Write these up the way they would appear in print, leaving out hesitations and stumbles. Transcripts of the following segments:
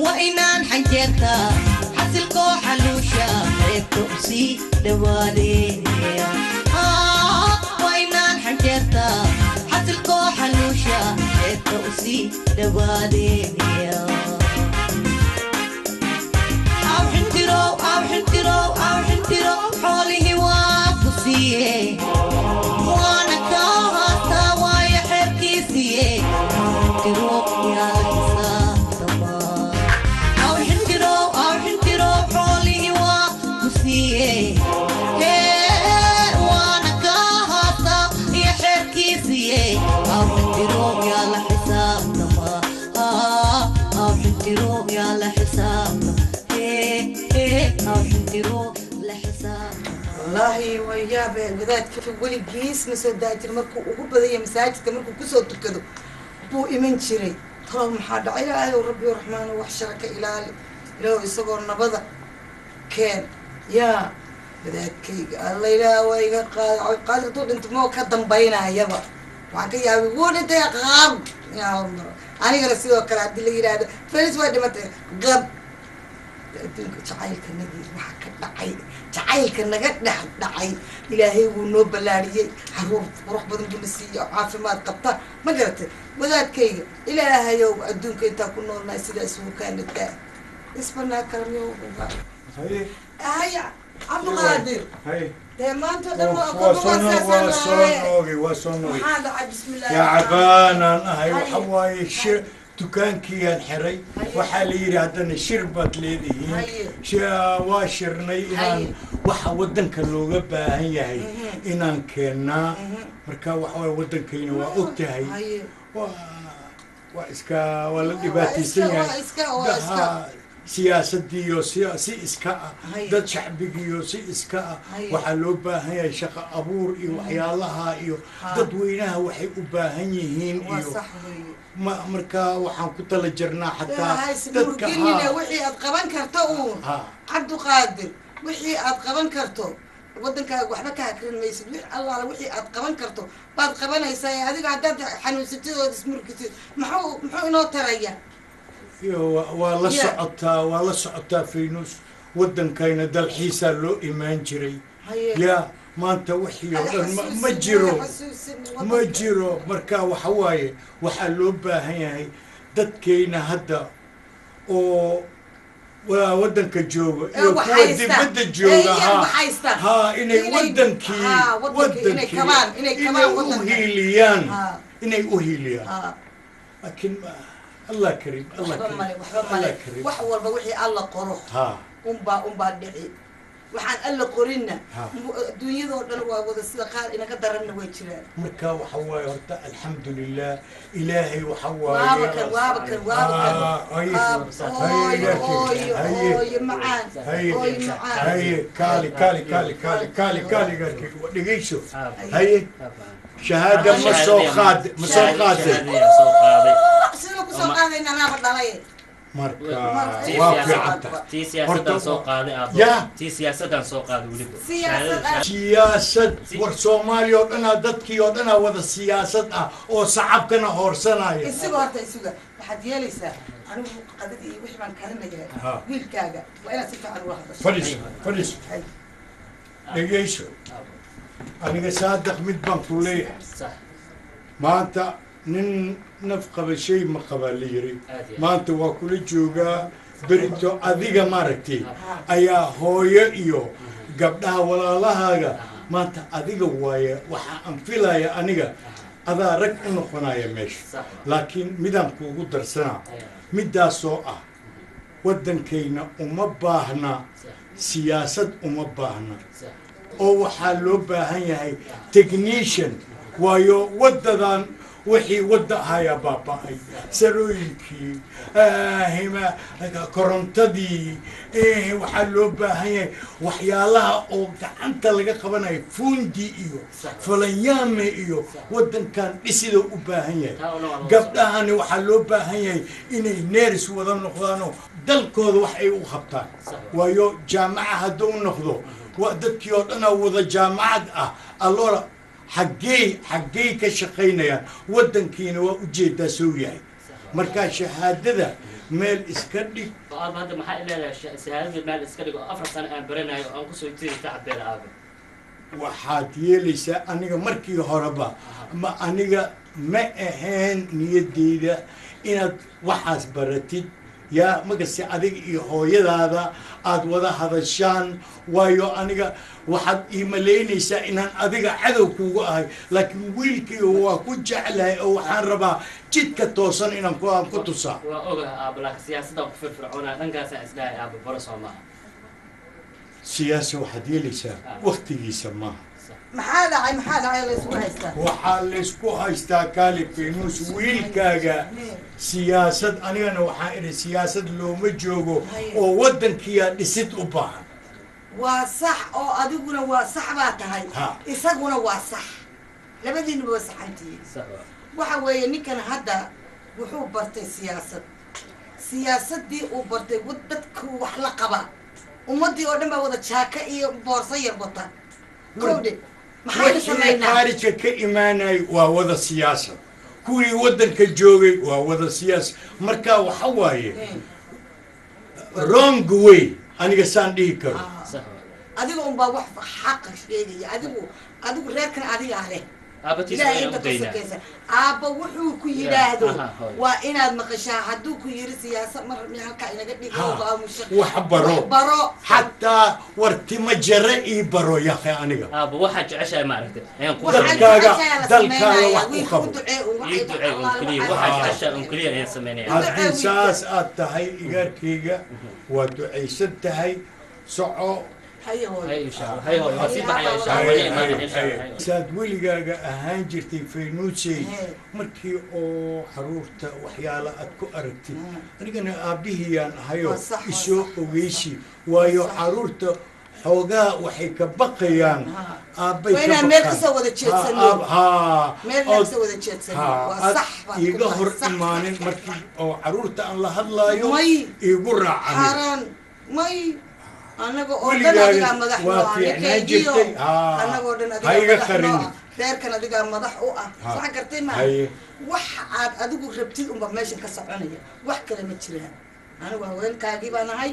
وإنان حنجرتا حسلكو حلوشا التوسي دوالي وإنان حنجرتا حسلكو حلوشا التوسي دوالي أو حنترو حولي هواك بصيه وانا كاها وايا حركيسيه حنترو يا حساب أو حنترو حولي هواك بصيه وانا كاها يا حركيسيه أو حنترو يا لحساب أو حنترو يا لحساب والله ويا بذات كيف يقولي جيس مسودات المركو وقبض مساجد كمركو كسر تكذو بو إيمان شري ترى محد عيله وربي الرحمن وحشرك إلى لو يصبر نبضة كان يا بذات كي الله لا ويا قال طول أنت مو كدم بينها يبا وعنك يا بيقول أنت يا غاب يا عمر أنا قال سيدو كلا عبد الله يراد فلس واحد ما غاب جعيلك النبي وحكى دعي جعيلك النجات دعي إلهي ونوب بلارية هروح بدن بنسية عارف ما تقطع ما قلت وذات كي إلهي يوم أدونك أنت كنا الناس اللي اسمه كانت ده اسمنا كرم يوم هاي عبد القادر هاي ما أنت وصلنا بسم الله يا عبانا هاي وحواي الشر دكانكي الحري وحالي هذا شربت ليه واشرني إن وحودن كلوجا باهي إن كنا مركا وحودن كينو وأكتهي وإسكا ولا دباتي سنة سياسة ديو سياسي إسكا دد شعبي ديو سي إسكا وحلوبة هي شقة أبور إيو حيالها إيو دد وينها وحي أباهنيهين إيو ما مركا وحن كنت لجرنا حتى دد كها وحي أتقبان كرتو عبد القادر وحي أتقبان كرتو ودنك وحنا كاكرين ميسد الله وحي أتقبان كرتو بعد قبان هيساي هذيك عدد حنوستي ودسمر كتير محو إنه تريا والله سعطة في نص ودن كاين دل حيسا لو إيمان جري يا ما أنت وحي ما جرو مركا وحواي وحلوبة هي دد كاينة هدا ودن كجوجو ودي بد الجوجو ها إني ودن كمان إني أهيليان لكن الله كريم الله كريم وحول بوحي الله قروح أمبا دعي وحن الله قرينا الدنيا ذو وذا الصدقاء إنك درنا ويشرا مركا وحواي ورتا الحمد لله إلهي وحواي وابكر هاي معان هاي كالي دقيشو هاي شهادة مسوقات مركا واقعة تي سياسة سوق هذا تي سياسة سوق هذا ولد سياسة ورسومالي أنا دتكي أنا وذا السياسة أو صعب كنا هورسنا يا السجارة حد يلسا أنا قدرت وش من كلامنا جاي ويل كاجا وأنا سيف عن واحد فريش دقيشو أنا صادق مدبن كلية ما أنت نفقه بالشيء ما قبل ما أنت وكل جوجا بريتو أذيك ماركتي أيا هوي إيو قبلها ولا لها ما أنت أذيك ويا وحنفلا يا أنيجا هذا رك إنه خنايا مش لكن مدام كوجو درسنا مدا سوء ودن كينا ومباهنا سياسة ومباهنا أو حلو بهاي تكنيشن ويو وددان وحي ودها يا بابا سرويكي هما كورنتدي وحلو بهاي وحيالها او انت لقى قبناي فوندي ايو فليام ايو ودن كان اسيدو u baahan yahay gabdhahani waxa loo baahan yahay inay neers wada noqdaan dalkooda wax ay u qabtaan waayo jaamaca haduu noqdo dadkii oo dhan wada jaamacad ah allora حقي كشقينا ودن كينا وجيدا سوياي مركا شهادة meel iska dhig aaba hadda maxaa ilaahay shahaadada meel iska dhigo 4 sano aan baranayo aan ku soo tiiri tacbeer aaba waxaad yeelaysaa aniga markii horeba ma aniga ma ahayn niyadeyda inaad waxaas baratid yaa magase adiga iyo hooyadaada aad wada hadashaan waayo aniga waxaad ii malaynaysaa inaan adiga cadow kuugu ahay laakiin wiilkii waa ku jeclahay oo waxaan rabaa jidka toosan inaan ku tusaa waa ogahay aaba laakiin siyaasadda ku firfircoonaa dhankaasaan isdhahay aaba baro soo maaha siyaasa waxaad yeelaysaa waktigiisa maaha maxaa dhacay laysku haystaa waxaa laysku haystaa kaali faynuus wiilkaaga siyaasad anigana waxaan idhi siyaasad looma joogo oo waddankiyaa dhisid u baahan waa sax oo adiguna waa sax baa tahay isaguna waa sax labadiinuba waa saxantihiin waxa weeye ninkan hadda wuxuu bartay siyaasaddii uu bartay dadku wax la qaba ummaddii oo dhan baa wada jaaka iyo boorso yar wata kowdhe wixii khaarijka ka imaanayay waa wada siyaasad kuwii waddanka joogay waa wada siyaasad marka waxa waaye wrong way aniga saan dhihi karo adiga unbaa wax xaqa sheegaya adigu reerkan adigaa leh ilaahay inta ka sokeysa aabba wuxuu ku yidhaahdo waa inaad maqashaa hadduu ku yiri siyaasad mar halkaa inaga dhigo wax baro xataa wartima jare ii baro yahay aniga aabba waxaad jeceshahay maaragtay dalkaaga wax u qabo waxaad jeceshahay un keliya ayaan sameynaya haddii saas aad tahay igaarkayga waa ducaysan tahay soco saad weligaaga ahaan jirtay faynuusey markii oo caruurta waxyaala aad ku aragtid anigana aabbihiyaan ahayo isoo ogeysi waayo caruurta xoogaa waxay ka baqayaan aabbay iiga hor imaanin markii oo caruurta aan la hadlaayo iigu raacan anaga oo dhan adigaa madax u ah ninkeegiyo anagoo dhan reerkan adigaa madax u ah sax gartay maa wax aad adigu rabtid unba meeshan ka soconaya wax kale ma jiraan anigu haweenkaagii baan ahay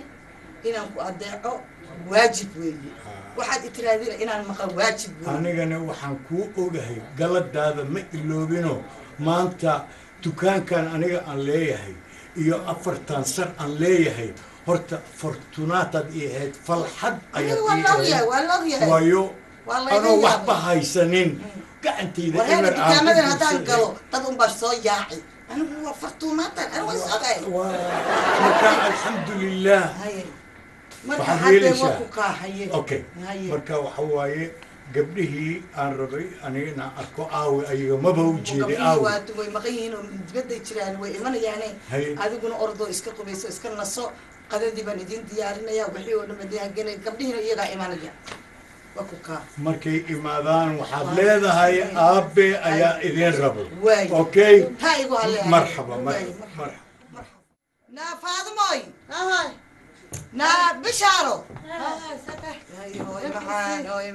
inaan ku adeeco waajib weeye waxaad itiraadina inaan maqan waajib weeye anigana waxaan kuu ogahay galadaada ma iloobino maanta dukaankan aniga aan leeyahay iyo 4 sar aan leeyahay horta fortunaatad ii ahayd falxad ayaad waayo anoo waxba haysanin gacantayda emer dukaamadan haddaan galo dad unbaa soo yaaci anigu waa fortunaatan anigu is ogay marka alxamdulilah marka hadda waa ku kaahaye okay marka waxa waaye gabdhihii aan rabay anigana arko aawe ayaga maba u jeeday aawe way maqan yihiin oo dibadday jiraan way imanayaane adiguna ordoo iska qubayso iska naso qadadii baan idin diyaarinaya wixii oo dhan hadii gabdhihiina iyagaa imanaya waa ku kaa markay imaadaan waxaad leedahay aabe ayaa idin rabo okay marxaba naa faadimoy naa bishaaro hooy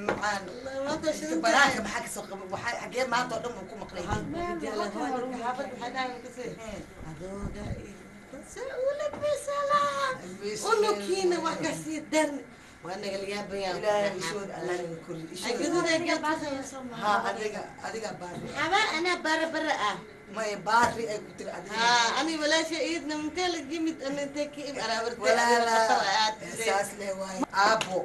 macaan banaanka maxaa kasoo qaba waxaa xagee maanta oo dhan uu ku maqlay unukiina wax kasii darni وانا قال يا بيان يشود الله كل شيء adiga baari انا برا ما يباري اي كنت انا ولا شيء ايدنا من تل جيمت ان انت كيف انا ولا اساس له واي ابو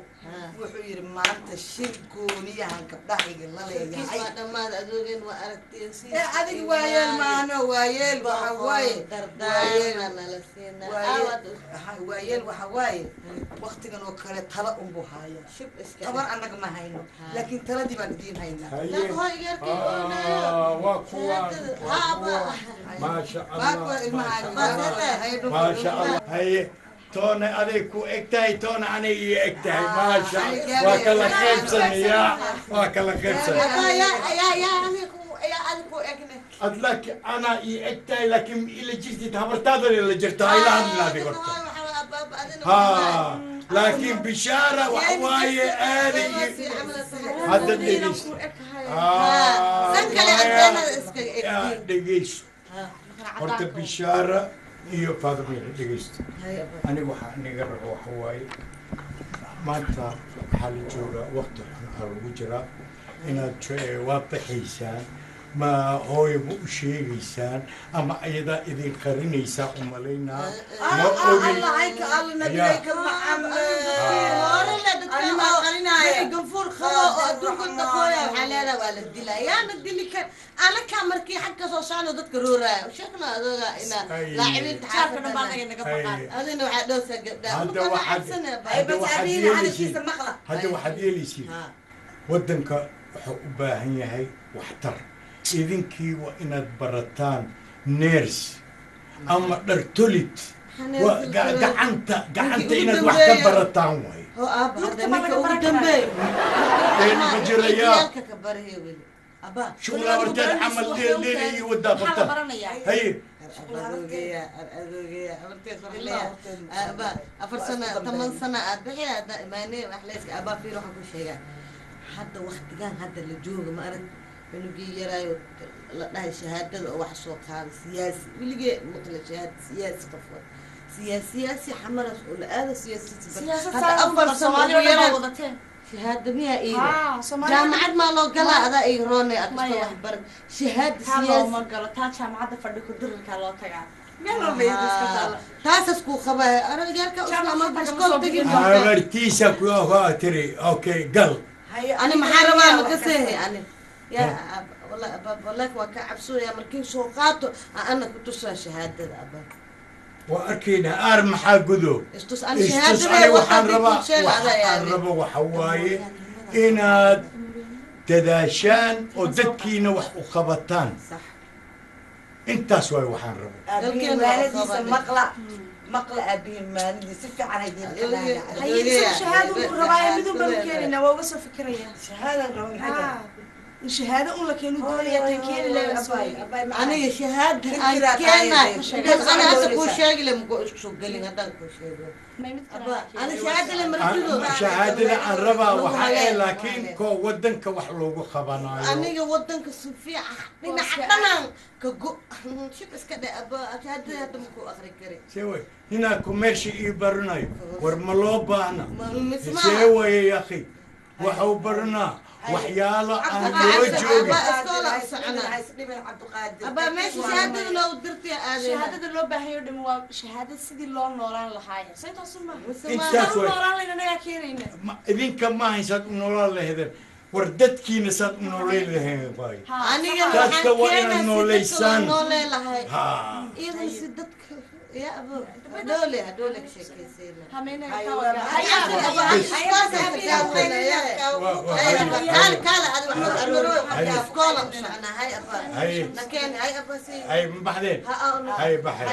wuxuu yiri maanta shir gooniyahan gabdhahiga la leeyahay ma dhamaad adoogeen waa aragteen si adiga waayeel maana waayeel waxa waaye dardaarana la siinaa waayeel waxa waaye waqtigan oo kale tala un buu haaya shib iska tabar anaga ma hayno laakiin taladii baan idin haynaa waa kuwa ما شاء الله ما شاء الله هي تونا عليك وإكتاي تونا أنا إكتاي ما شاء الله وكلا خيبسني يا وكلا خيبسني يا أنكو إكنا أدلك أنا إكتاي لكن إلى جرتي تهبرتادر إلى جرتها إلى عند نادي قلت ها لكن بشارة وحواية آلي هذا دقيش دقيش horta bishaara iyo faadamiir dhegeysto aniga waxaa aniga rabo waxa waaye maanta waxaa la joogaa waqti xun aa lagu jiraa inaad waa baxaysaan ma hooyo ma u sheegaysaan ama ayadaa idin qarinaysaa u malaynaa ma ogin قنفور خوا أدوكم تقويا وحلالا ولا الدلا يا ندلي كان أنا كامركي حق صوصانو ضد كرورة وشكنا هذا إنا لاعبين تعرفنا ما لقينا كفقات هذا إنه عدوسة هذا واحد هذا واحد يليسي ودنك وباهن هي واحتر إذنكي وإن برتان نيرس أما درتولت وقعنت إن الوحدة برتان وهي هو أبا هذا نك أقدم بي مجريا أبا شو لا ورجال عمل ليلي يودع بطل هي أبا أفر سنة 8 سنة أدعي ماني أحلاسك أبا في روح كل شيء حتى وقت كان هذا اللي جوه ما أرد إنه جي يراي لا شهادة أو حصوك هذا سياسي واللي جي مطلع شهادة سياسي قفوة سياسي حمرة ولا هذا سياسي هذا أفضل سوالي شهادة مية إيرة جامعة ما لو قلا هذا إيراني أتوقع برد شهادة سياسي ما قالت هاد جامعة فردك ودرك على تجا يلا بيدرس كتلا تاسسكو خبا أنا جالك أصلا ما بسكول تجي عمرتيسك يا تري أوكي قل أنا محاربة مكسيه أنا يا والله وكعب سوريا مركين سوقاته أنا كنت أسوى شهادة أبا وأكينا أرم حقدو استوس أنا شهادة وحن ربا وحواي إنا تداشان ودكينا وخبطان صح أنت سوي وحن ربا أبي والدي مقلع أبي والدي سفي على يدي هي شهادة الرباية بدون بمكان إنه وصل فكرية شهادة رون حاجة شهادة أقول لك إنه دولية تنكيل للأبوي أنا شهادة أنا كنا أنا أسكو شاقي لما شو قالين هذا كل شيء أنا شهادة لما رجلوا شهادة عن ربا وحقي لكن كو ودنك وحلوق خبانا أنا ودنك سفيع لنا حتى كجو شو بس كده أبا شهادة هذا مكو آخر كري سوي هنا كوميرشي يبرناي ورملوبا أنا سوي يا أخي وحوبرنا وحياله أنا وجوه أبا ماشي شهادة لو درتي شهادة لو بهير دم شهادة سيدي لون نوران لحاية سيد أصلا إنت نوران لنا يا كيرين إذن كم هي سات نوران لهذا وردت كين سات نوران لهذا باي أنا كاتكوين نورليسان ها إذا سدتك يا أبو دولة شيء كثير همين هاي بعدين هاي بحر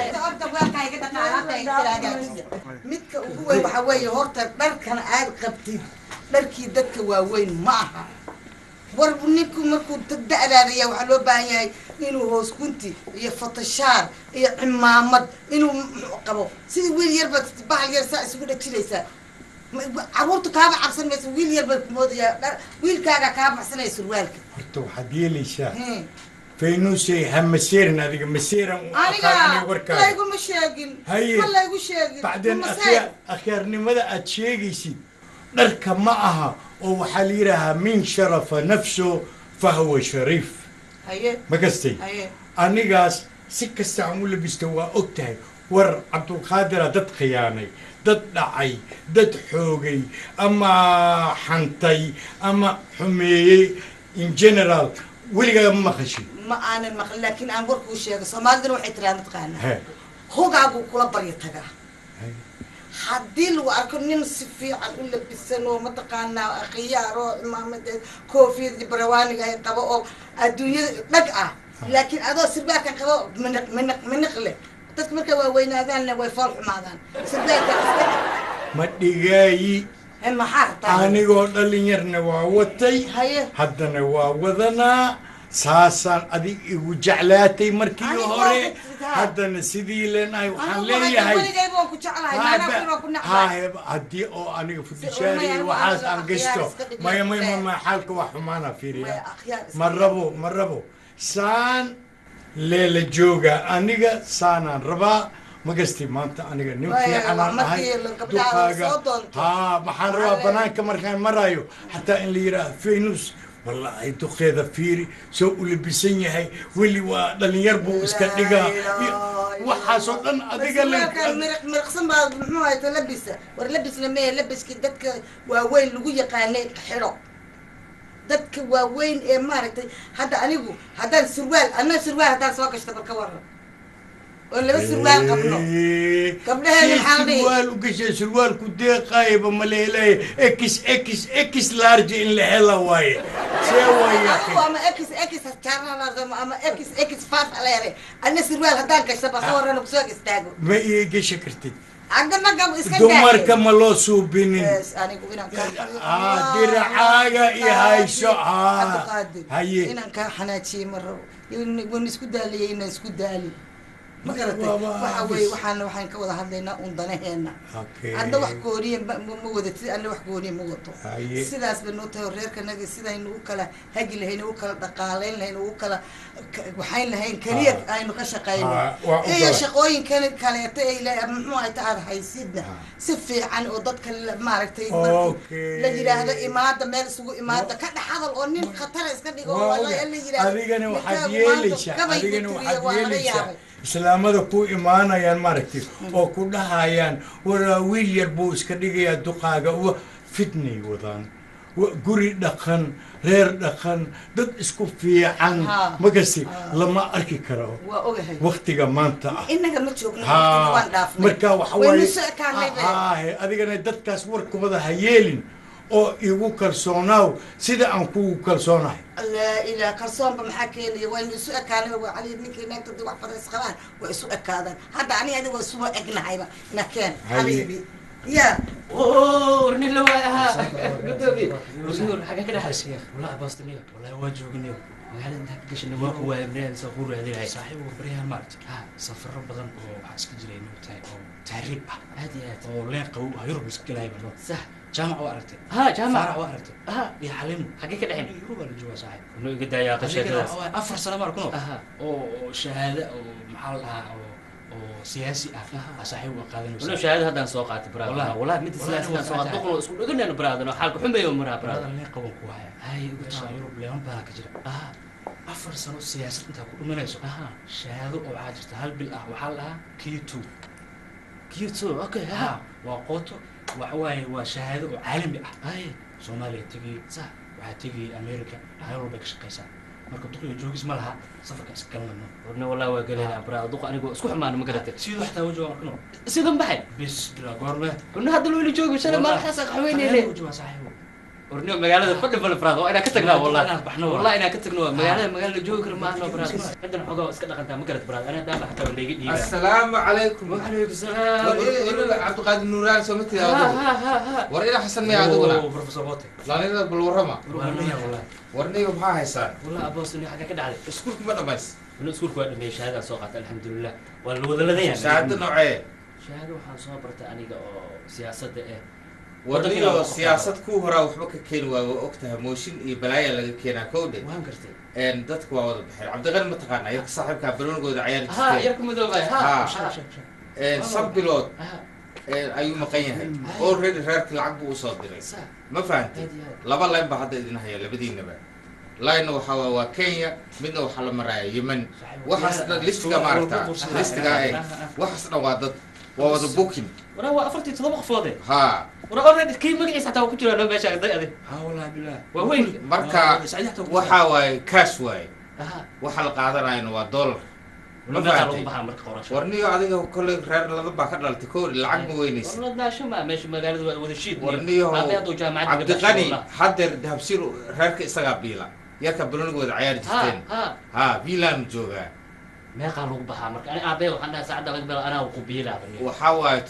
متك هو وحوي هورتا بركان عاد قبتي بركي دك واوين معها warninku markuu da'daadaya waxa loo baahan yahay inuu hoos kunti iyo fatashaar iyo cimaamad inuu qabo sidii wiil yar baad bahal yar saa isugu dhajinaysaa caruurtu kaaba cabsanaysa wiil yar baad moodaya wiilkaaga kaa baxsanaya surwaalka horta waxaad yeelaysaa faynuusay hamaseerin adiga maseeran aniga layguma sheegin ma laygu sheegin bacdeen akhyaarnimada aad sheegaysid dharka ma aha oo waxaa la yidhaahaa min sharafa nafso fahuwa shariif ma kastay anigaas si kasta aan u labisto waa og tahay war cabdulqaadira dad khiyaanay dad dhacay dad xoogay ama xantay ama xumeeyey in general weligaa ma maqashin ma aanan maqlin laakiin aan warkuu sheego soomaalidana waxay tiraa mataqaanaa hogaagu kula baryo tagaa haddii lagu arko nin si fiican u labisan oo mataqaanaa khiyaar oo cimaamadeed koofiyad barawaaniga ay qabo oo adduunyada dhag ah laakiin adoo sirbaarkan qabo maniq leh dadka markay waaweynaadaanna way fool xumaadaan sirbaarka ma dhigaayi maxaa anigoo dhalinyarna waa watay haddana waa wadanaa saasaan adig igu jeclaatay markii hore haddana sidii leenahay waxaan leeyahay haddii oo aniga fudishaari waxaas aan gashto maya xaalka wax xumaana fiiriya ma rabo saan leela jooga aniga saanaan rabaa ma gasti maanta aniga nin Waayo, fiican aan ahay markii gabdhaha soo doonto. haa maxaan rabaa banaanka markaan marayo xataa in la yidhaah faynus والله دقيقة فيري سو اللي بيسنيه واللي ودلنيار بو اسكدغا وحاسو دن اديغا لك مرقسم با محو هاي تلبسه ورلبس لما يلبس كدك واوين لو يقاني خيرو دك واوين اي مارتي هذا انيغو هذا سروال انا سروال هذا سو كشتبل كورن ولا سروال قبله قبلها الحالي سروال وقش سروال كدي قايب مليلي اكس لارج ان لهلا واي سوى يا اخي اما اكس تشارنا لازم اما اكس فاف عليه انا سروال هذا كشتبل كورن وسوق استاغو ما يجي شكرتي عندنا قبل اسكندريه دمر كما لو سوبينين انا كوينا درعاga iyo hayso haye inaan ka xanaajiye maro wan isku daaliyayna isku daali ma garatay waxa weey waxaan ka wada hadlaynaa un danaheena hadda wax gooriye ma wadatid anna wax gooriye ma wato sidaas ba noo tahay reerkanaga sidaynu u kala hagi lahayn u kala dhaqaaleyn lahayn u kala waxaan lahayn kaliya aynu ka shaqeyno iyo shaqooyin kaleeto ay muxuu ay tahay haysidna si fiican oo dadka maaragtay la yiraahdo imaada meel isugu imaada ka dhaxadal oo nin khatar iska dhigo wallahi la yiraahdo adigana waxaad yeelaysaa islaamada ku imaanayaan maaragtay oo ku dhahayaan waraa wiil yar buu iska dhigayaa duqaaga fitnay wadaan guri dhaqan reer dhaqan dad isku fiican ma gasti lama arki karo waqtiga maanta inaga ma joogno waqtiga waan dhaafnay marka waxa way adigana dadkaas warkooda ha yeelin oo igu kalsoonaaw sida aan kugu kalsoonahay لا إله كرسون بمحاكيني وين يسوء كان وعلي نيكي نكتب دي واحد فرس خلاص ويسوء كذا هذا عني هذا ويسوء أجنى هايبا نكين حبيبي يا ورني لو قدامي وزور حاجة كده حسيخ والله باستني والله واجبني وهذا انت قش انه ما هو ابنان صغور هذه صاحب وبريها مارت سفر بدن وحاسك جرين وتاي تعريب هذه وليقو هيروح مسكين هاي صح جامعة وأرتي جامعة وأرتي يا حليم حقيقة الحين يروح الجوا صاحب إنه يقدر يا قشة أفر سنة ما ركنوا أو شهادة أو محلها أو سياسي صاحب وقاعدين ولا شهادة هذا سوقات براد والله مثل سياسي سوقات دخلوا اسكول قلنا إنه براد إنه حالك حمي يوم مرة براد هذا اللي قوم كوايا هاي قلت يروح لهم باك جرا أفر سنة سياسة أنت كل من يسوق شهادة أو عاجزة هل بالله وحلها كيوتو أوكي وقوته وحواي وشهادة عالمي سوماليا تجي صح وحتجي أمريكا هيروبك شقيسة مركب دقيقة جوجس مالها صفقة سكلنا ورنا والله وقالنا برا دق أنا جو اسكو حمان ما قدرت سيدو حتى وجوا مركنو سيدو بحي بس بلا قرنا كنا هذا اللي جوجس أنا ما حاسك حويني ليه وجوا صاحبه ورنا مقالة فل فراد وأنا كتقنا والله والله أنا كتقنا مقالة جوجر ما أنا براد عندنا حقوق اسكت أنت ما قدرت براد أنا دام حتى اللي يجي السلام عليكم وعليكم السلام إلى عبد القادر نوران سمعت يا أبو ورينا حسن يا أبو بروفيسور بوتي لا نرى بالورما والله ورني وبها هيسان والله أبوسني حاجة كده عليه اسكولك ما دمس من اسكولك وين مي شهادة سوقت الحمد لله والوضع لدينا شهادة نوعية شهادة وحان صبرت أنيقا سياسة إيه ورني سياسة كوهرا وحبك كينوا وقتها موشين بلايا اللي كينا كودة وهم قرتي إن دتك واضح بحير عبد الغني متقنا يرك صاحبك برون جود عيال يركم ذوبا إن صب بلود أيو مقينها أوريدي ريرك العقب وصادرين ما فهمت لبا لاين بعد إذن هي اللي بدينا بقى لاين وحوا وكينيا منه وحلا مرايا يمن وحسنا ليستجا مارتا ليستجا إيه وحسنا وادد وادد بوكين ورا هو أفرتي تطبخ فاضي ها ورا أوريدي كي مقعد حتى وكتير أنا باشا قدي أدي والله بالله وين مركا وحواي كاش واي وحلا قاعدنا إنه $1 ما فهمت ورني adiga kulay reer laba ba ka dhaltay koor lacag ma weynaysa والله شو ما ماشي مقالة وذا شيء ورني عبد الغني حضر دهبسير reerka isaga biila yarka balonigood ciyaar jirteen biilan jooga ما قالوا بها مرك أنا أبي وحنا ساعد قبل أنا وقبيلة waxa waay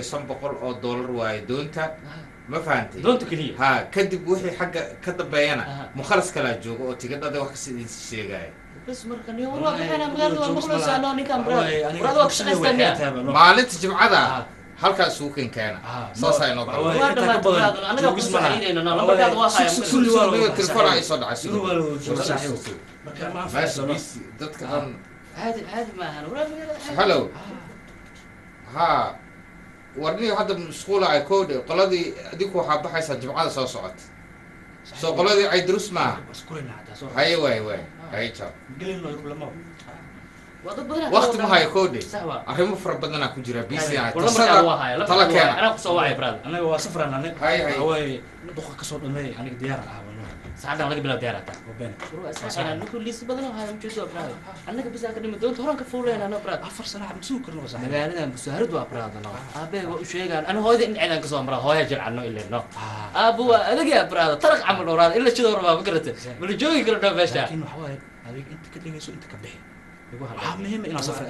$700 waay doonta ma fahantay doonta kaliya kadib wixii xagga ka dambeeyana mukhalaas kala joogo oo tigidhada wax ka sii sheegay بس مركني والله بحنا مقالة ومخلص أنا نكمل براد وقت استنى maalinta jimcada halkaas uu kan keena saasay noo telefoon ay soo dhacay هذا ما هلا hello ها warniyo hadda musquula ay koodhe qoladii adigu waxaa baxaysaa jimcada soo socota soo qoladii ay durus maaha haye waay haye jaab waqti ma hayo koodhe arrimo fara badanaa ku jira busy ah tala keena anaa kusoo wacay brad anaga waa safran haye way duqa kasoo dhamay aniga diyaar ah saacada laga bilaab diyaar ah wabeen ana nuku liis badan oo hayam jeeso brad anaga bisa ka dhimi doonto horan ka fuuleena ana brad 4 sano ma soo karno sax magaalada busaarad waa brad ana aabe waa u sheegaan ana hooyada in ciidan ka soo maraa hooya jircano ilaa aabu adaga brad taraq amal waraad illa sidoo rabaa ma garata bal joogi kala dhaafaysta laakiin waxa way adig inta ka dhigayso inta ka bixi waxaa muhiim inaan safar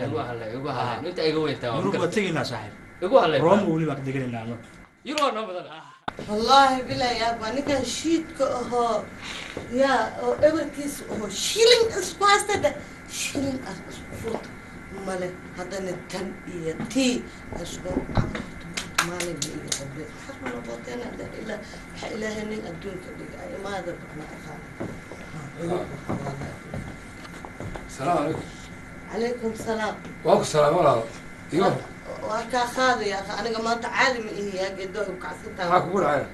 igu haleen inta iga weyntaa waa tegina saaxiib igu haleen room wali baa deganayna ano yiro no badan والله بلا يا ابا كان شيتك هو يا ايفركيس هو شيلين اسباستا ده شيلين اسفوت ماله هذا نتن تي اسبو مالي بي ربي حسب الله بوتنا الا اله ان الدنيا كبير ما هذا انا اخاف السلام عليكم. عليكم السلام. وعليكم السلام ورحمة الله. وكا خاذ يا اخي انا ما تعالم هي قدوه وكعسيتها. معك قول عيال.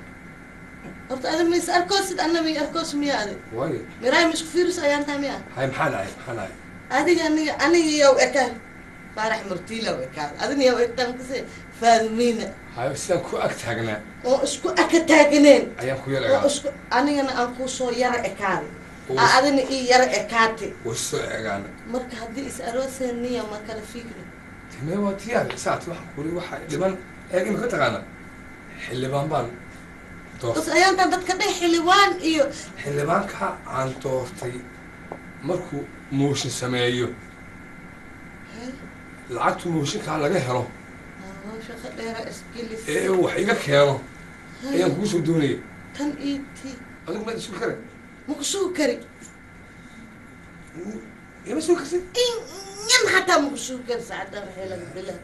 قلت انا من اركوس انا من اركوس ميا هذه. وين؟ مراي مش فيروس ايام ميا. هاي محل عيال محل عيال. هذه انا يا اكل بارح مرتيله وكال اذن يا اكل كسي فاهمين. هاي بس كو اكتاغنا. واسكو اكتاغنين. ايام كو يلا. واسكو انا انكو سو يرا اكال. أذن إيه يرى إكاتي. وسو إعلان. مرك هدي إسأروسه النية ما كان فيكنا. تمام وتيار ساعة واحد كوري واحد لبن إيه ما كنت غانا. حلبان بان. بس أيام تبت كده حلوان إيو. حلبان كا عن طورتي مركو موش سمايو. العقد موش كعلى جهره. وش خليها إسكيلي. إيه وحيجا كيانو. إيه نقول الدنيا. كان إيتي. أنا ما أدري شو كره. مكسوكري يا مسوكري إن حتى مكسوكري ساعتها هلا بالله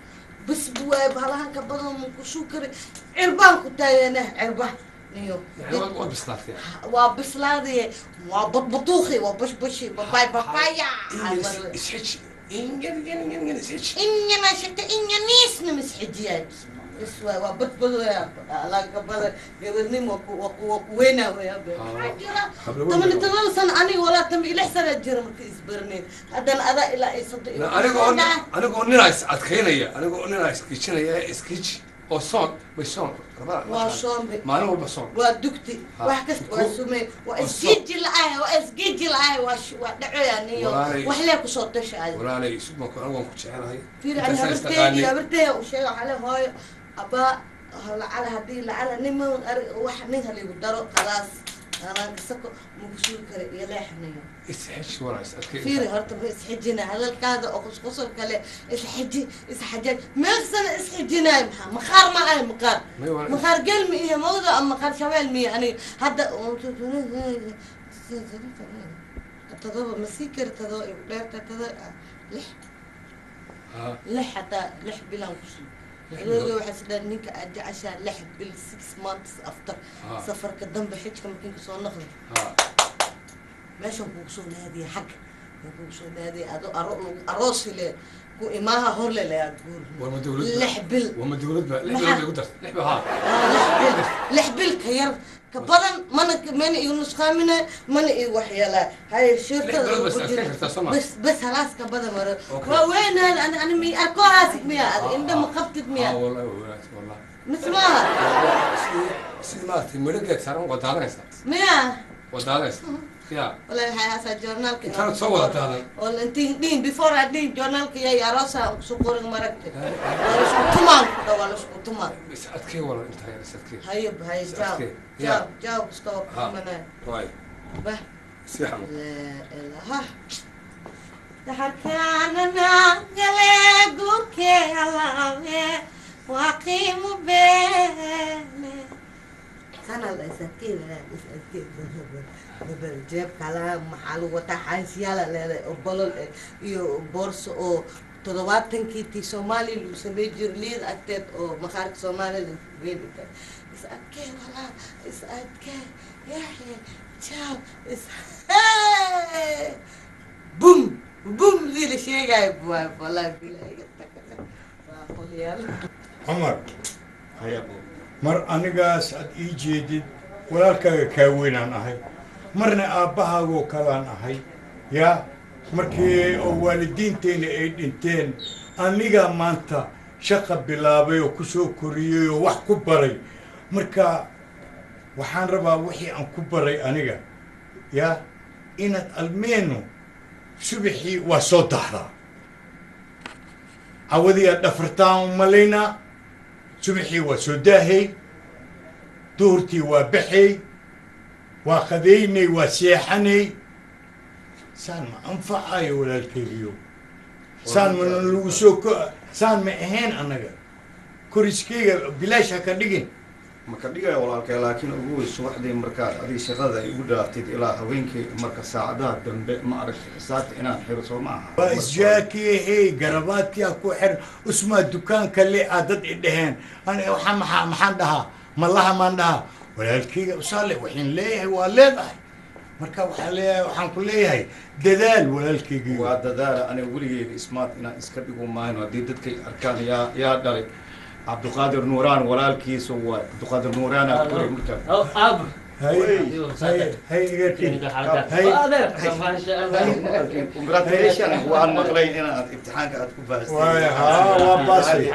بس بواب هلا كبرهم مكسوكري عربان كنت أنا عربان نيو يعني وبسلاتي وبسلاتي وبطبطوخي وبشبشي باباي بابايا إسحج إن إسحج إن ما شفت إن نيس نمسحجيات اسوا وبطبطو يا لا كبر قبرني وكوينا ويا طبعا تمام سنة أنا ولا تم إلى حسن الجرم كيسبرني هذا أنا إلى يصدق أنا قلنا نايس أتخيلية أنا قلنا نايس كيشنا يا إسكيتش أو صون بيصون وصون ما أنا بصون ودكتي وحكست وسمي وإسجيج الآية وإسجيج الآية ودعوا يعني وحلاك صوتش هذا ولا علي اسمه أنا كنت شاعر هاي في أنا برتي وشيء على هاي أبا على هدي على نما واحد منها اللي يقدروا خلاص أنا قصكو مبشور كري يلاحني إسحج ولا إسحج فيري هرت إسحجنا على الكذا أو قصقصر كله إسحجي ما سنة إسحجنا مخار ما أنا مخار قلمي هي موضة أم مخار شوال مي يعني هذا تضرب مسيكر تضرب لح حتى لح بلا وشي لو حسنا نيك أدي عشان لحق بال6 months after سفر قدام بحيج كم كنت سو نخل ماشي بوصول هذه حق بوصول هذه أروسي له كو إماها هور لا تقول لحبل ومدولد بقى لحبل قدر لحبل ها لحبل كير كبرن من يونس خامنة من وحيلا هاي الشرطة بس خلاص كبرن مرة وين أنا مي أكو عاسك ميا عندما خبطت ميا والله مثلها سمعت مرقة صاروا ودارس ميا ودارس يا ولا هاي هسا جورنال كده كانت تصور هذا ولا دين بيفور دين جورنال كده يا راسها سكور مرقة ولا شو تمان كده ولا شو تمان بس أتكي ولا أنت هاي بس أتكي هاي جاوب سكوب منا طيب به سيحنا لا ها تحكينا قلبك يا الله واقيم بيني كان الاسكين بالجيب كلام محل وتحايس يلا لا بلل يو بورس او تضواتنكي تي سومالي لو سبيجر ليد اكتب او مخارج سومالي ليد اسكي ولا اسكي يحيى تشاو بوم بوم زي الشيء جاي والله بلا عمر مر أنيقاس إيجيدد ولا كاوين أنا هاي مرنا أبها وكلان هاي يا مركي والدين تين إيدين أنيقا مانتا شقة بلابي وكسو كوريي وح كبري مركا وحان ربا وحي أن كبري أنيقا يا إنت المينو سبحي وصوت دحرا عوضي الدفرتان ملينا سبحي وسوداهي دورتي وبحي وخذيني وسيحني سان ما أنفعي ولا الكيليو سان من الوسوك سان ما إهين أنا كوريسكي بلاش هكذا ma ka dhigaya walaalkay laakiin ugu weyso waxday markaad adiga shaqada igu dhaaftid ilaa haweenkii marka saacadaha dambe ma aragtay saacada inaad xiro soo maaha وإسجاكي هي قرباتي أكو حر اسمه دكان كلي عدد إدهن أنا محن دها ما الله ما دها ولكن وصل وحين ليه وليه مركب وحليه وحن كليه هاي دلال ولكن ودلال أنا ولي اسمات إن إسكبي وماين وديدتك أركان يا داري عبد القادر نوران ولالكي سو عبد القادر نوران أقول مركب أب هاي ما شاء الله congratulation وأنا مقلين أنا امتحانك أتكون بس واباسي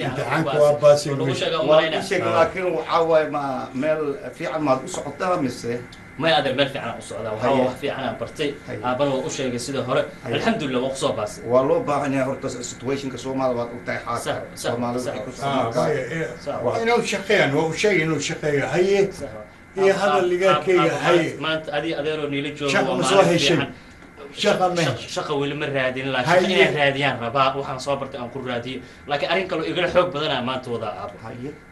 امتحانك واباسي وشيء لكن وحاول ما مال في عماد وصعدتها مسه ما يقدر مال في عنا الصعدة وهو في عنا برتي أبلغ أشياء جسده هراء الحمد لله وقصة بس والله بعدين هرت situation كسوما بعد وتايحات سهل إنه شقيان هو شيء إنه شقيان هي هي هذا اللي قال كي هي ما أنت أدي أديرو نيلي جو شقة مسوي شيء شقة ما شقة ولا مر رادين لا شقة راديان رباء وحن صابرت أن كل رادي لكن أرين كلو يقول حب بدنا ما توضع أبو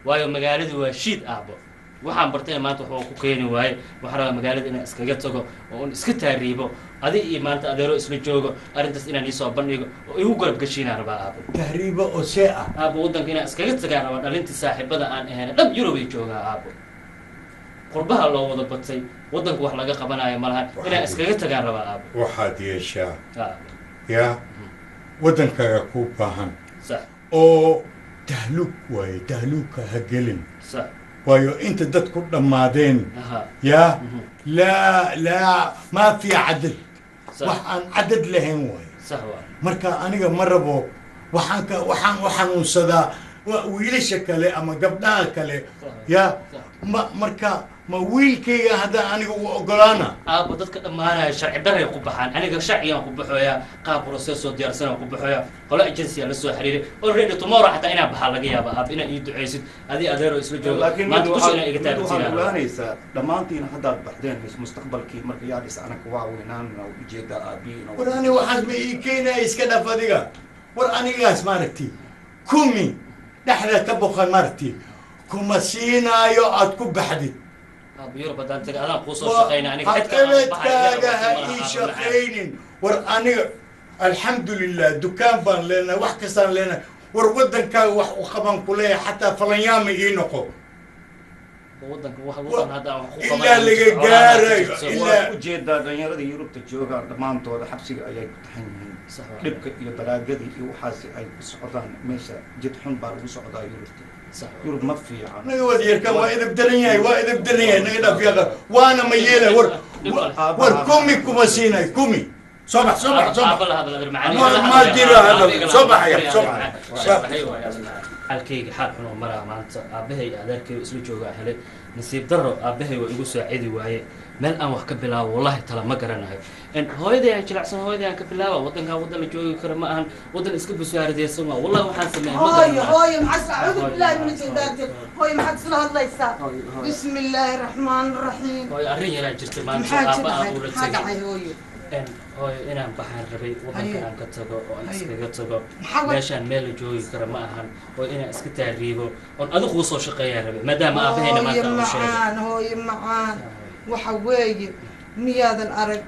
وايو مقالد وشيد أبو waxaan bartay maanta waxa ku keenay waay waxa magaalada inaan iskaga tago oo iska taariibo adi iyo maanta adeero isla joogo arintaas inaan isoo bandhigo oo igu garab gashiina rabaa aabo tahriibo oo see ah aabo wadanka inaan iskaga tagaan rabaa dhalintii saaxiibada aan ahayn dhab Yurub ay joogaa aabo qurbaha loo wada batay wadanka wax laga qabanayo malaha inaan iskaga tagaan rabaa aabo waxaad yeeshaa ya wadankaaga ku baahan sax oo tahluuk waay tahluuka ha gelin sax وايو انت دتكو دمادين يا لا ما في عدد وحن عدد لهم واي صح مركا انيغا مربو وحن وصدا ويلش كله اما قبدا كله يا مركا ما ويلكي هذا انيغا اوغلانا ابو ددك دمانaya sharci darey ku baxaan aniga sharciyan ku baxoya qaab process oo diyaarsan ku baxoya qolo agency la soo xiriiray already tomorrow hatta ina baxa laga yaaba ab ina ii duceysid adi adeero isla joogo ma tusina iga taabtiina dhamaantiin hadda baxdeen mustaqbalkii marka yaadis anaka waa weynaan oo ujeeda aabiina warani waxaad ma ii keenay iska dhafadiga war anigaas maaragti kumi dhaxda ka boqon marti kuma siinaayo aad ku baxdid يوروب بدان تك أنا قوس شقينا أنا كتبت كاجا إيش شقينين ور أنا الحمد لله دكان بان لنا وحكسان لنا ور ودن كا وخبان كلية حتى فلان ينقو ودن وحكوان هذا إلا اللي جاري إلا وجد دنيا ذي يوروب تجوغا دمان تو حبسي أيي تحنين لبك يبلاغدي يوحاسي أي سعودان ميشا جد حن بار وسعودا يوروب يوروب ما في عن نقول يركب وإذا بدنيا وإذا بدنيا نقدر فيها وأنا ميلة ور كومي كوماسينا كومي صباح ما جرى هذا صباح يا صباح halkayga xal xun oo maraa maanta aabahay adeerkay isla joogaa helay nasiib darro aabahay waa igu saacidi waaye meel aan wax ka bilaabo wallahi tala ma garanayo in hooyaday aan jilacsan hooyaday aan ka bilaabo wadanka wadan la joogi karo ma ahan wadan iska busaaradeysan waa wallahi waxaan sameeyay ma garanayo hooyo maxaa a'uudu billahi min shaytaani hooyo maxaad isla hadlaysaa bismillaahi raxmaani raxiim hooyo arrin yaraa jirta maanta aaba aan ula tagay hooyo hooyo inaan baxaan rabay wadanka aan ka tago oo aan iskaga tago meeshaan meel la joogi karo ma ahan oo inaan iska taariibo oon adigu u soo shaqeeyaan rabay maadaama aabahayna maanta aan u sheegay hooyo macaan waxa weeye miyaadan arag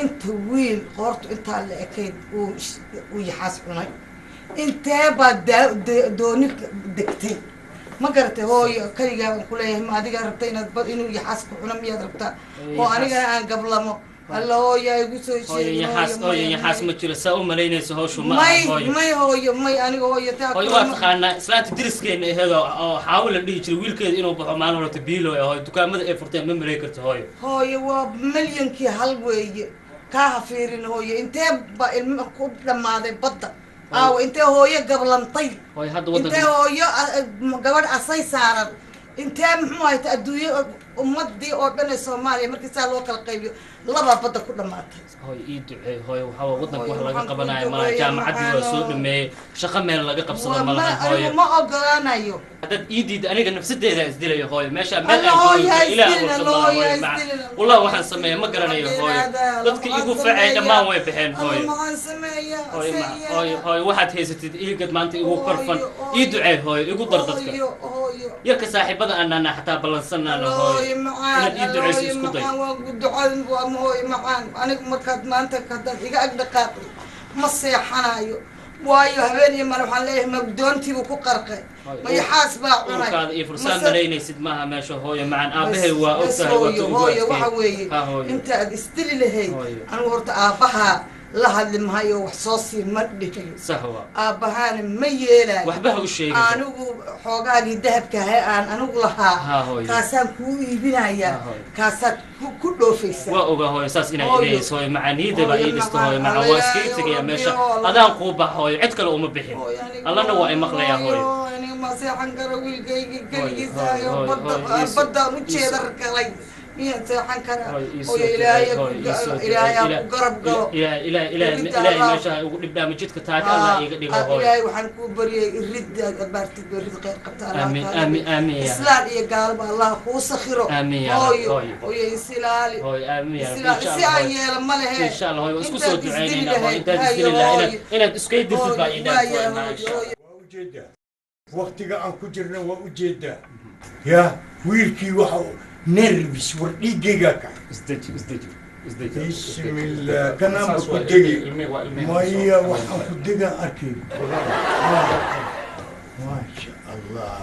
inta wiil qoortu intaa la ekayd uu yaxaas cunay intee baa dooni degtay ma garatay hooyo kaligaa aan ku leeyahay ma adiga rabta inaad inuu yaxaas ku cuno miyaad rabtaa oo anigana aan gablamo alla hooyo ay igu soo sheegin hooyo yaxaas ma jiro saa u malaynayso hawshu ma may hooyo may hooyo may aniga hooyo taa hooyo waa taqaanaa islaanta diriskeena aheed oo xaawil la dhihi jiray wiilkeeda inuu baxo maalin horta biilo ee hooyo dukaamada ay furteen ma malay karto hooyo hooyo waa milyankii hal weeye kaa ha fiirin hooyo intee ba ilmo ku dhammaaday badda aawo intee hooyo gablantay hooyo hadda intee hooyo gabadh asay saaran intee muxuu ahayta adduunyo ummadii oo dhan ee soomaaliya markii saa loo kala qaybiyo laba badda ku dhammaatay hooyo ii duceey hooyo waxaa waddanka wax laga qabanayo malaha jaamacaddii waa soo dhameeyey shaqo meel laga qabsado malaha hooyo ma ogolaanayo haddaad ii diida aniga nafsadeeda isdilayo hooyo meesha meel aan wallah waxaan sameeya ma garanayo hooyo dadka igu facay dhammaan way baxeen hooyo hooyo waxaad haysatid iigad maanta igu korfan ii duceey hooyo igu dar dadka yarka saaxiibada aanana xataa ballansanana hooyo inaad ii duceyso isku day aniga markaad maanta haddaad iga ag dhaqaaqi ma seexanayo waayo habeen iyo male waxaan leeyahay magdoontiibuu ku qarqay mayaxaas baa cunay urkaada iyo fursaan malaynaysid maaha meesha hooyo macaan aabahay waa ogtahay hooyo waxa weeye inta aad isdili lahayd anigu horta aabbahaa la hadli mahayo wax soo siin ma dhihin aabbahaana ma yeelaayo waxba ha u sheegin anigu xoogaagii dahabka he aan anigu lahaa kaasaan kuu iibinayaa kaasaad ku dhoofaysaa waa ogaa hooyo saas inaa idayayso hooyo macaaniida baa ii dhista hooyo macaan waa iskaga tegayaa meesha adaan kuu bax hooyo cid kale uma bixin allana waa i maqlayaa hooyo ma seexan karo wiilkaygi keligiisaayo baddaan u jeedar galay miyaan seexan karaa hooyo ilaahay ku garab galo ilaahay meesha ugu dhibdhaama jidka taaka allah iiga dhigo hooyo ilaahay waxaan kuu baryay iriddaad abaartid barid khayr qabta amiin islaan iyo gaalba allah kuu sakhiro hooyo isilaali si aan yeelo ma lehe insha allah hooyo isku soo ducaynayna hooyo intaad isdili lahaa inaad iskay dirtid baa ii dhaan waa ujeedaa waqtiga aan ku jirna waa ujeedaa ya wiilkii waxa nervis war dhiiggaygaa kacay bismillah kanaanba ku degi maya waxaan ku degaan arkay maasha allah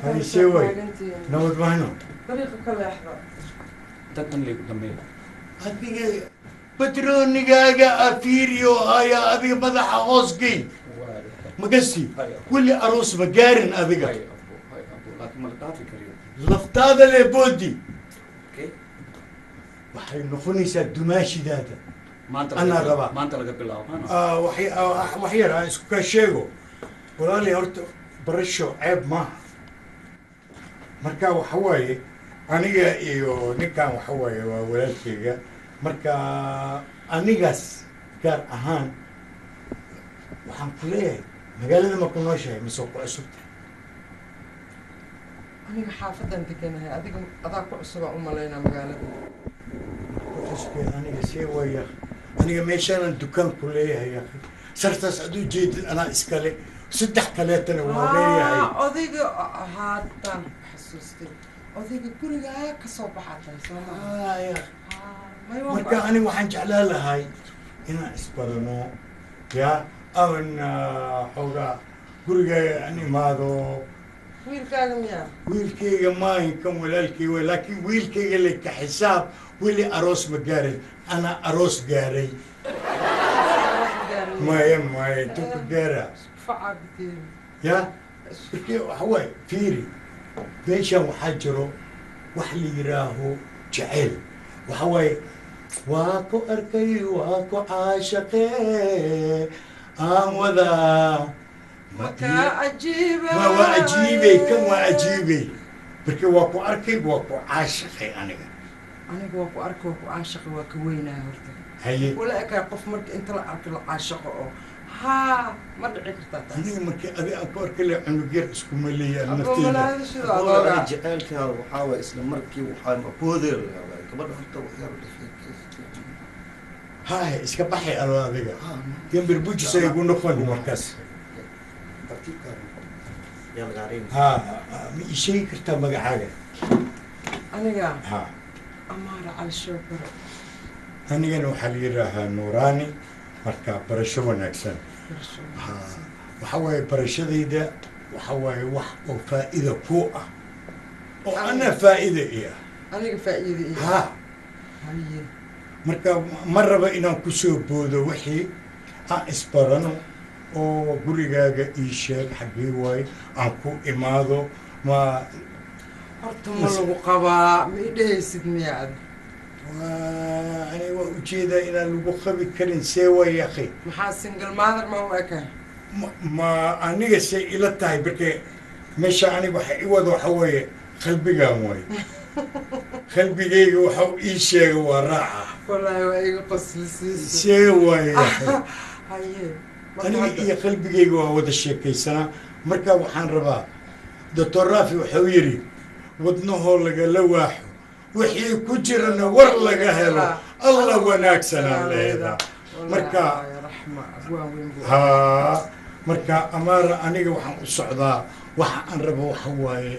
haysee way nabad mahno adiga batroonigaaga afiiriyo haya adiga madaxa hoos gey magasi kulli aroos ma gaarin adiga laftaada lee boodi waxay noqonaysaa dumaashidaada anaa rabaa maanta laga bilaabo wax yar aan isku kaa sheego walaalay horta barasho ceeb maaha marka waxa waaye aniga iyo ninkan waxa waaye waa walaalkayga marka anigaas gaar ahaan waxaan ku leeyahay magaalada ma ku nooshahay mise ku cusubta aniga xaafadan deganahay adiga adaa ku cusubaa u malaynaa magaalada cusbe aniga see waya aniga meeshaanan dukaan ku leeyahay akhi sartaas aduu jeedid anaa iskale saddex kaleetana waa leeyahay odayga haatan xasuustay odayga gurigaa kasoo baxatay soomaya marka aniga waxaan jeclaan lahay inaan isbarano ya aan xoogaa guriga aan imaado wiilkaaga miyaa wiilkayga maahin kan walaalkay way laakiin wiilkayga le ka xisaab weli aroos ma gaarin ana aroos gaaray maya intuu ku gaara ya marki waxa waaye fiiri meeshaan waxaa jiro wax la yidhaaho jeceyl waxa waaye waa ku arkay waa ku caashaqee aan wadaa waa ajiibey kan waa ajiibey marka waa ku arkay waa ku caashaqay aniga waa ku arkay waa ku caashaqay waa ka weynaa horta haye wala ekaa qof marka inta la arko la caashaqo oo haa ma dhici kartaa aniga markii adi aan ku arkay le cunug yar iskuma leeyahay nafteyda jaceylka waxaa waay isla markii waxaa boodeer gabadha horta waxyaaba haya iska baxay alo adiga gambir bujis ay igu noqon markaas ha ma ii sheegi kartaa magacaaga aniga ha amaara cali shookaro anigana waxaa la yidhaahaa nuuraani marka barasho wanaagsan waxa waaye barashadayda waxa waaye wax oo faa'iida ku ah oo ana faa'iida i ah aniga faa'iido iyo ha haye marka ma raba inaan kusoo boodo wixii aan isbarano oo gurigaaga ii sheeg xaggee waaye aan ku imaado ma horta ma lagu qabaa ma i dhehaysid miyaad aniga waa ujeedaa inaan lagu qabi karin see way akhi maxaa single mother ma u eka ma aniga say ila tahay marka meesha aniga waxa i wada waxa weeye qalbigaan waaye qalbigayga waxa ii sheega waa raaca wallaahi waa iga qoslisiisa see waaye haye aniga iyo qalbigayga waa wada sheekaysanaa marka waxaan rabaa doctor raafi wuxuu yidhi wadnahoo lagala waaxo wixii ku jirana war laga helo alla wanaagsanaan leeda marka haa marka amaara aniga waxaan u socdaa waxa aan rabo waxa waaye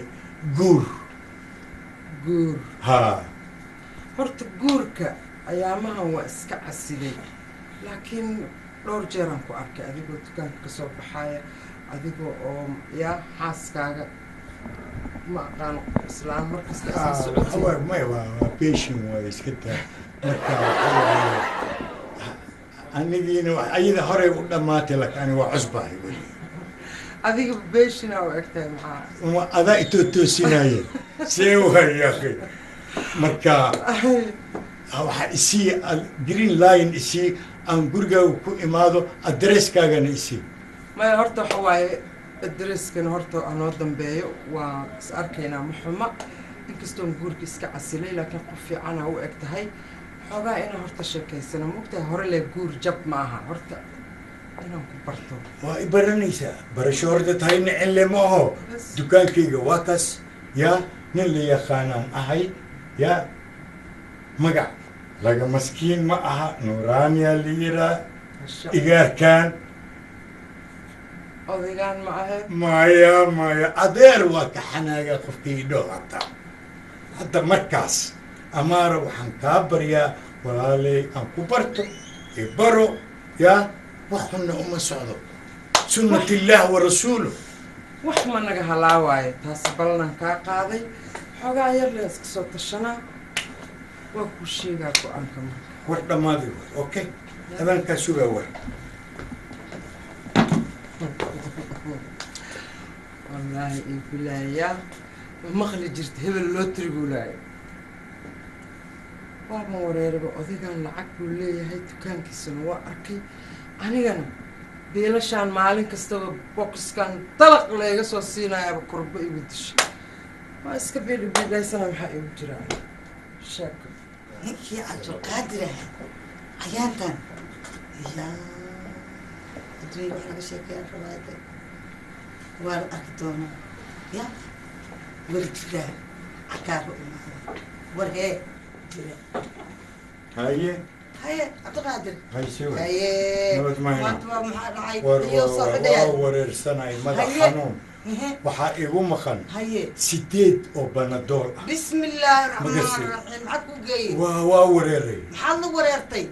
guur guur haa horta guurka ayaamahan waa iska casilay laakiin dhowr jeeraan ku arkay adigoo dukaanka kasoo baxaaya adigoo oo yaa xaaskaaga ma aqaan islaan markasta isla socotay maya waa beshin waaye iska taa marka waxa waaye anigiina ayada horey u dhammaatay laakiin aniga waa cusbahay weli adiga beeshina u egtahay maxaa adaa itoo toosinaaye see waaye akhi marka waxaa isii green line isii aan gurigaaga ku imaado adresskaagana isii maya horta waxa waaye adreskana horta anoo dambeeyo waa is arkaynaa maxuma inkastoon guurka iska casilay laakiin qof fiicana u eg tahay xoogaa inaan horta sheekaysana mogtahay hore le guur jab ma aha horta inaan ku barto waa i baranaysaa barasho horta tahay nicinle ma aho dukaankayga waa kaas yaa nin la yaqaanaan ahay yaa magac laga maskiin ma aha nuuraaniyaa la yiraa igaarkaan odaygaan ma ahayd maya adeer waa ka xanaaga qofkii idhoo hadda markaas amaara waxaan kaa baryaa walaaley aan ku barto i baro yaa wax xunna uma socdo sunnat illaah wa rasuuluh wax ma naga halaawaayo taasi ballanaan kaa qaaday xoogaa yar le iska soo tashanaa waa kuu sheegaa go-aanka marka war dhammaaday way okay habeenkaa sugaa war wallaahi io bilaayaa ma maqli jirta hebel loo tribulaayo waama wareeraba odaygaan lacag buu leeyahay dukaankiisana waa arkay anigana biilashaan maalin kastaba boxkan dalaq layga soo siinayaaba korba igu disha waa iska biidhaysana maxaa igu jiraa sheeko ninkii cabdulqaadir ahaa cayaantan yaa adduunya wax laga sheekeeya rabaade waa la arki doonaa ya weli jiraa cakaaro imaada war hee jira haye haye cabdiqaadir hayse haye nabad mahayna maanta waa maxaa dhacay war iyo soo xidhaya waa wareersanay madax xanuun waxaa igu maqan haye 8 oo banadool ah bismi illaahi raxmaani raxiim maxaad ku geeyey waa wareeray maxaad la wareertay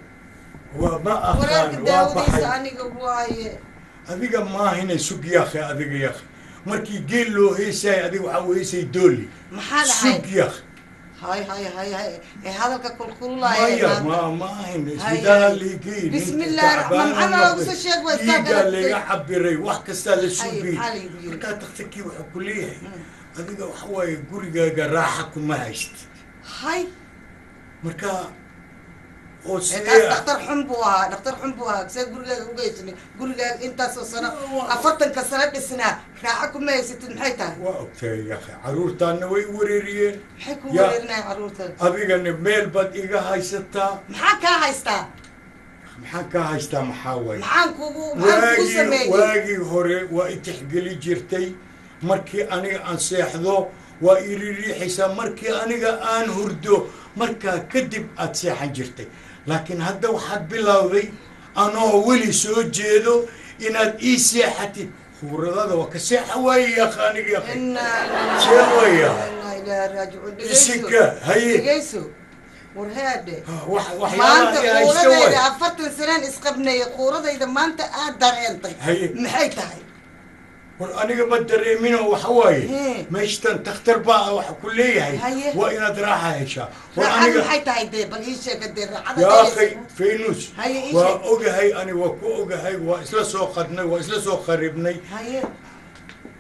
waa ma aqaan wareerka waa daawadiisa baxay aniga waaye adiga maahinay sug yaakhi adiga yaakhi markii geel loo heesay adiga waxaa u heesay dooli maxaa dhacay sug yaakhi هاي هاي هاي هاي هذا كل مايا ما هن بدال اللي جاي بسم الله الرحمن الرحيم انا اقصد شيء قال لي حبري واحد كسال السوبي كان تختكي وحكوليه هذيك وحواي غوريغا راحكم ما عشت هاي مركا دكتور حنبوها دكتور حنبوها سي غوريغا وغيسني غوريغا انت سنه افرتن كسنه دسنا راحكم ما عشت محيتها اوكي يا اخي عرورتنا وي وريريين حكوا وريرنا عرورتنا ابيغا ميل بد ايغا هايستا maxaa kaa haystaa maxaan kaa haystaa maxaa waay maxaan kugu sameeyey waagii hore waa i tixgeli jirtay markii aniga aan seexdo waa i riixaysaa markii aniga aan hurdo markaa kadib aad seexan jirtay laakiin hadda waxaad bilowday anoo weli soo jeedo inaad ii seexatid khubradada waa ka seexa waaye yaakhi aniga yaakhi see waaya isinka haye dhegeyso warheade maanta quuradayda 40 sanaan isqabnay quuradayda maanta aad dareentay maxay tahay وأنا قدر إيمينه وحواي ماشتن تختار بقى وحكلية هي وإن دراعها هيشا وأنا حيت هيدي بليش قدر يا أخي فينوس وأوجهي أنا وأوجهي وإسلا سوقتني وإسلا سوقربني هي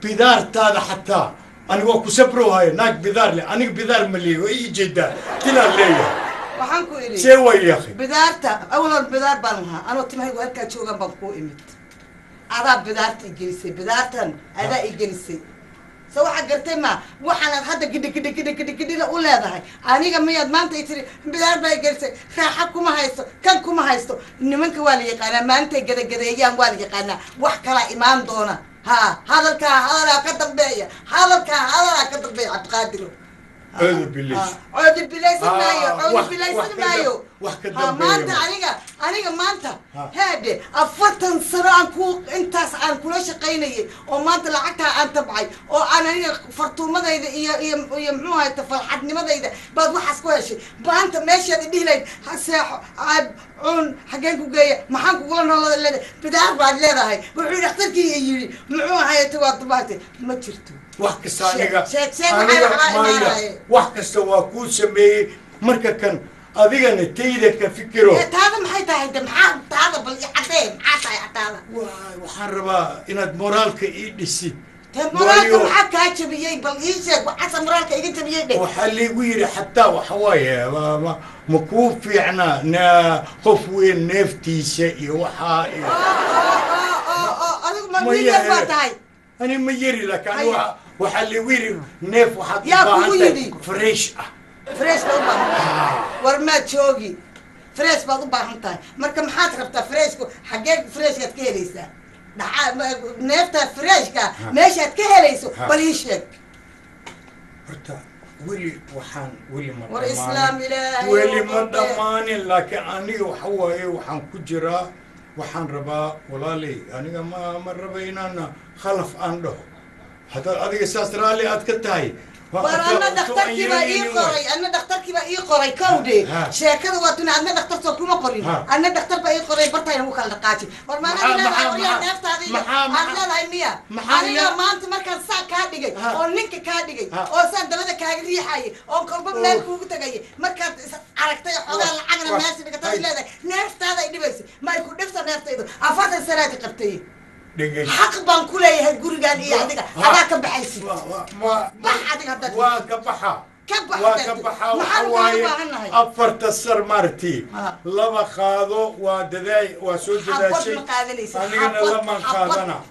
بدار تادا حتى أنا وأكو سبرو هاي ناك بدار لي أنا بدار ملي وإي جدا كلا ليا وحنكو إلي سوي يا أخي بدارتا أولا بدار بانها أنا تمهي وهلكا شوغان بانكو إمت أراب بدارتا إجلسي بدارتا أدا إجلسي سوى حقرتي ما وحنا هذا كده كده كده كده كده لا ولا هذا أنا كمية ما أنت يتري بدار بيجلسي خاحكم هايستو كانكم هايستو إنه منك والي قانا ما أنت كده كده أيام والي قانا وحكلا إمام دونا ها هذا الكا هذا كتب بيا هذا الكا هذا كتب بيا عبقادر أعوذ بالله أعوذ بالله سمايو أعوذ بالله سمايو ما أنت أنا ما أنت هذا أفتن سرانكو أنت سأنكو شقيني وما أنت لعكتها أنت بعي وأنا هي فرتو ماذا إذا يمنوها تفرحتني ماذا إذا بعد واحد كويس ما أنت ماشي هذه لين هسه عب عون حقينكو جاية ما حنكو قلنا الله بدار بعد لا هاي وعون اخترت يجي معوها هاي تواتباتي ما تشرتو وحكستا أنا وحكستا وأكون سمي مركا كان أذيعنا تيجي كفكره. هذا ما حيتا هيدا محام هذا بالعتاب حتى هذا. وحربا إن مورالك إيدسي. مورالك محك هاتش بيجي بالإيشك وحسن مورالك إيجي بيجي. وحلي ويري حتى وحوايا مكوف في عنا نا خفوين نفتي شيء وحائي. أنا ما يجي أنا ما يجري لك أنا وحلي ويري نف وحط فريش فريش بقى ورما تشوقي فريش بقى هنتاي مركم محات ربطة فريشكو حقيقة فريش يتكهليسا نفتا فريشكا ماشي يتكهليسو بليشك برتا ولي وحان ولي ما والإسلام إلهي ولي ما ضماني لكن أنا وحواي وحان كجرا وحان ربا ولا لي أنا ما ربينا خلف عنده هذا هذا أساس رالي أتكتاي أنا دكتورك بقى أنا دكتورك بقى قري كودي شاكر واتنا أنا دكتور سوكما قري أنا دكتور بقى قري برتاين هو كان لقاتي ورما أنا ويا نفط هذه أنا هاي مية أنا ما أنت مركز ساعة كاديجي أو لينك كاديجي أو ساعة دلنا كاديجي حي أو كربون لا كوك تجي مركز عرفتي حوالي العجلة الناس اللي كتير لا نفط هذا يدي بس ما يكون نفط نفط إذا أفاد السنة قبتي حق بانكولا يهجور قال إيه عندك هذا كم بحيسي ما بحادك هذا وكبحة كبحة وحواي أفرت السر مرتي لما خاضوا ودذاي وسود ذا شيء أنا لما خاضنا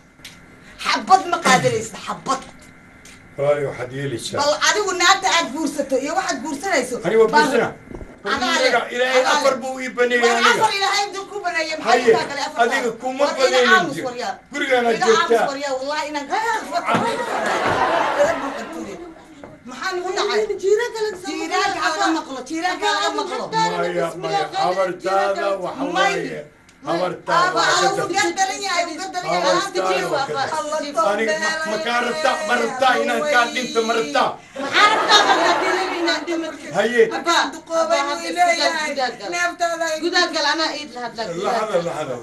حبط مقادليس حبط والله واحد يليش بل أنا ونات عاد بورسته يا واحد بورسنا يسوع أنا وبورسنا إلى أفر بوي بني يعني أفر إلى هاي دكوا بني يوم هاي هذيك كم بني نجي كرجنا جبتها والله إنك محل ولا عاد جيرانك على مقلة جيرانك على مقلة ما عبرت هذا وحواي عبرت أنا مكارتا مرتا هنا كاتين في مرتا هاي قداد قال أنا إيد لهذا لا هذا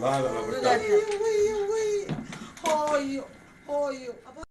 هاي